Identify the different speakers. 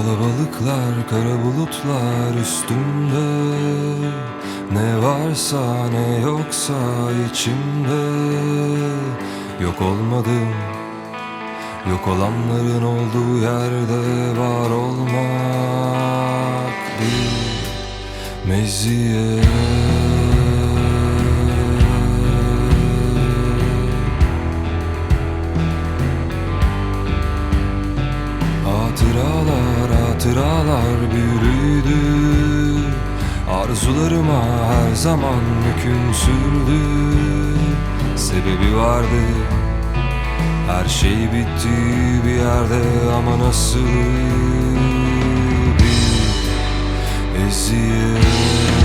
Speaker 1: Kalabalıklar, kara bulutlar üstümde. Ne varsa ne yoksa içimde. Yok olmadım, yok olanların olduğu yerde var olmak bir meziyet. Hatıralar büyülüydü. Arzularıma her zaman hüküm sürdü. Sebebi vardı, her şey bitti bir yerde, ama nasıl bir eziyet.